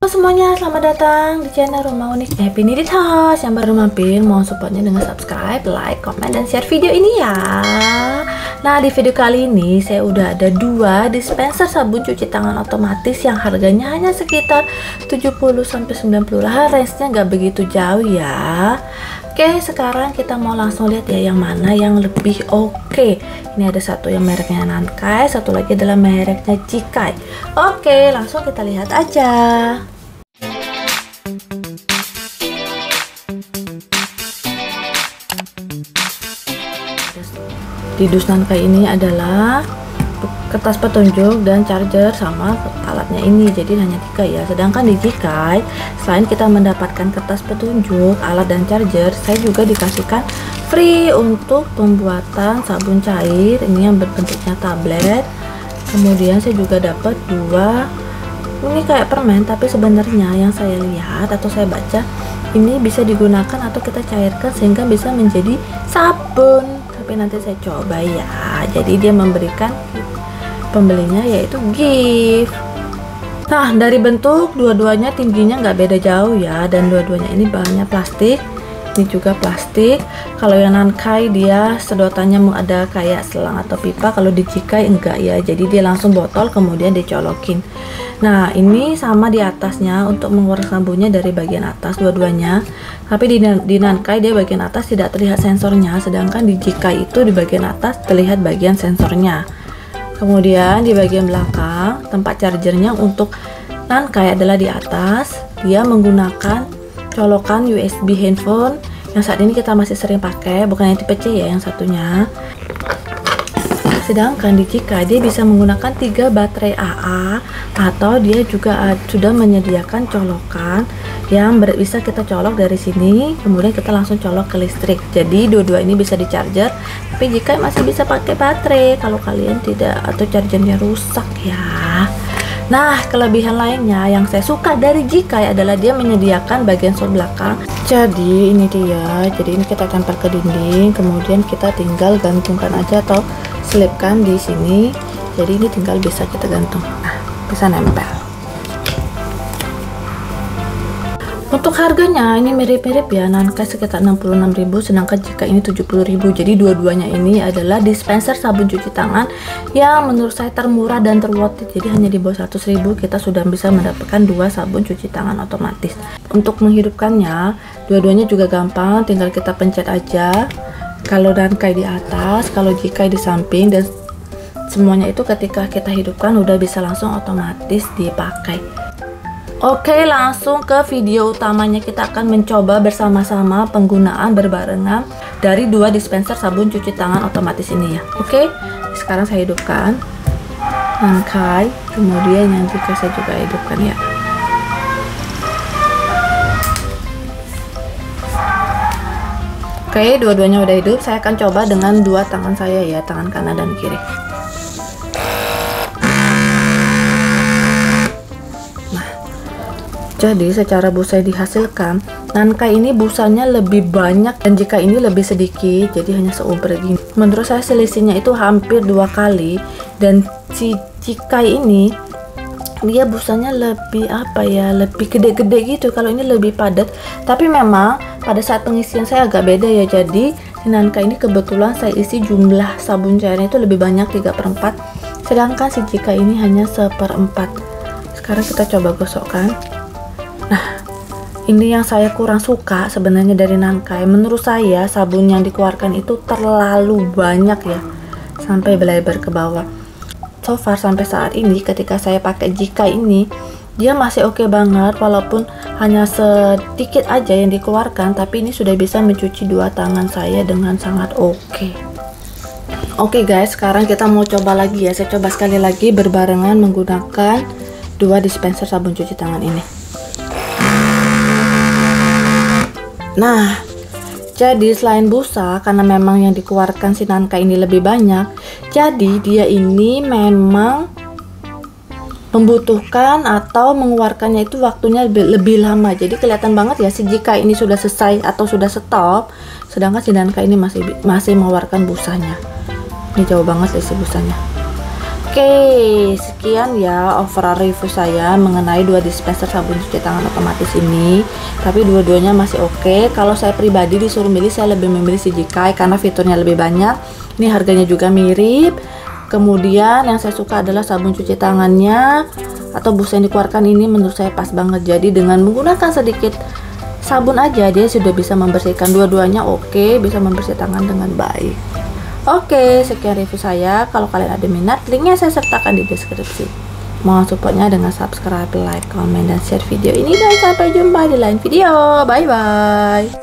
Halo semuanya, selamat datang di channel Rumah Unik Happy Needed House. Yang baru mampir, mohon supportnya dengan subscribe, like, komen, dan share video ini ya. Nah, di video kali ini saya udah ada 2 dispenser sabun cuci tangan otomatis yang harganya hanya sekitar 70-90 lah. Range-nya nggak begitu jauh ya. Oke, sekarang kita mau langsung lihat ya yang mana yang lebih oke. Ini ada satu yang mereknya Nankai, satu lagi adalah mereknya Jikai. Oke, langsung kita lihat aja. Di dus Nankai ini adalah kertas petunjuk dan charger sama alatnya ini, jadi hanya 3 ya. Sedangkan di Jikai, selain kita mendapatkan kertas petunjuk, alat dan charger, saya juga dikasihkan free untuk pembuatan sabun cair ini yang berbentuknya tablet. Kemudian saya juga dapat 2 ini kayak permen, tapi sebenarnya yang saya lihat atau saya baca ini bisa digunakan atau kita cairkan sehingga bisa menjadi sabun. Tapi nanti saya coba ya. Jadi dia memberikan pembelinya yaitu gift. Nah, dari bentuk dua-duanya tingginya nggak beda jauh ya, dan dua-duanya ini bahannya plastik. Ini juga plastik. Kalau yang Nankai dia sedotannya mau ada kayak selang atau pipa, kalau di Jikai enggak ya, jadi dia langsung botol kemudian dicolokin. Nah, ini sama di atasnya untuk mengeluarkan sabunnya dari bagian atas dua-duanya. Tapi di Nankai dia bagian atas tidak terlihat sensornya, sedangkan di Jikai itu di bagian atas terlihat bagian sensornya. Kemudian di bagian belakang tempat chargernya untuk Nankai adalah di atas. Dia menggunakan colokan USB handphone yang saat ini kita masih sering pakai, bukan yang tipe C ya, yang satunya. Sedangkan di Jikai dia bisa menggunakan 3 baterai AA, atau dia juga sudah menyediakan colokan yang bisa kita colok dari sini, kemudian kita langsung colok ke listrik. Jadi dua-dua ini bisa di charger, tapi Jikai masih bisa pakai baterai kalau kalian tidak atau chargernya rusak ya. Nah, kelebihan lainnya yang saya suka dari Jikai adalah dia menyediakan bagian sol belakang. Jadi ini dia, jadi ini kita tempel ke dinding, kemudian kita tinggal gantungkan aja atau selipkan di sini. Jadi ini tinggal bisa kita gantung, nah bisa nempel. Untuk harganya ini mirip-mirip ya, Nankai sekitar 66.000, sedangkan Jikai ini 70.000. Jadi dua-duanya ini adalah dispenser sabun cuci tangan yang menurut saya termurah dan terworth it. Jadi hanya di bawah 100.000 kita sudah bisa mendapatkan 2 sabun cuci tangan otomatis. Untuk menghidupkannya, dua-duanya juga gampang, tinggal kita pencet aja. Kalau Nankai di atas, kalau Jikai di samping, dan semuanya itu ketika kita hidupkan udah bisa langsung otomatis dipakai. Oke, langsung ke video utamanya. Kita akan mencoba bersama-sama penggunaan berbarengan dari 2 dispenser sabun cuci tangan otomatis ini ya. Oke, sekarang saya hidupkan Nankai, kemudian yang Jikai saya juga hidupkan ya. Oke, dua-duanya udah hidup. Saya akan coba dengan 2 tangan saya ya, tangan kanan dan kiri. Jadi secara busa yang dihasilkan, Nankai ini busanya lebih banyak dan Jikai ini lebih sedikit, jadi hanya seumpir gini. Menurut saya selisihnya itu hampir 2 kali, dan si Jikai ini dia busanya lebih apa ya, lebih gede-gede gitu. Kalau ini lebih padat, tapi memang pada saat pengisian saya agak beda ya. Jadi di Nankai ini kebetulan saya isi jumlah sabun cairnya itu lebih banyak, 3/4, sedangkan si Jikai ini hanya 1/4. Sekarang kita coba gosokkan. Nah, ini yang saya kurang suka sebenarnya dari Nankai. Menurut saya sabun yang dikeluarkan itu terlalu banyak ya, sampai belebar ke bawah. So far sampai saat ini ketika saya pakai Jikai ini, dia masih oke banget, walaupun hanya sedikit aja yang dikeluarkan, tapi ini sudah bisa mencuci 2 tangan saya dengan sangat oke. Oke guys, sekarang kita mau coba lagi ya. Saya coba sekali lagi berbarengan menggunakan 2 dispenser sabun cuci tangan ini. Nah, jadi selain busa, karena memang yang dikeluarkan si Nankai ini lebih banyak, jadi dia ini memang membutuhkan atau mengeluarkannya itu waktunya lebih lama. Jadi kelihatan banget ya si Jikai ini sudah selesai atau sudah stop, sedangkan si Nankai ini masih mengeluarkan busanya. Ini jauh banget sih si busanya. Oke, sekian ya overall review saya mengenai dua dispenser sabun cuci tangan otomatis ini. Tapi dua-duanya masih oke. Kalau saya pribadi disuruh milih, saya lebih memilih si Jikai karena fiturnya lebih banyak. Ini harganya juga mirip. Kemudian yang saya suka adalah sabun cuci tangannya atau bus yang dikeluarkan ini menurut saya pas banget. Jadi dengan menggunakan sedikit sabun aja dia sudah bisa membersihkan. Dua-duanya oke, bisa membersihkan tangan dengan baik. Oke, sekian review saya. Kalau kalian ada minat, linknya saya sertakan di deskripsi. Mohon supportnya dengan subscribe, like, komen, dan share video ini. Dan sampai jumpa di lain video. Bye-bye.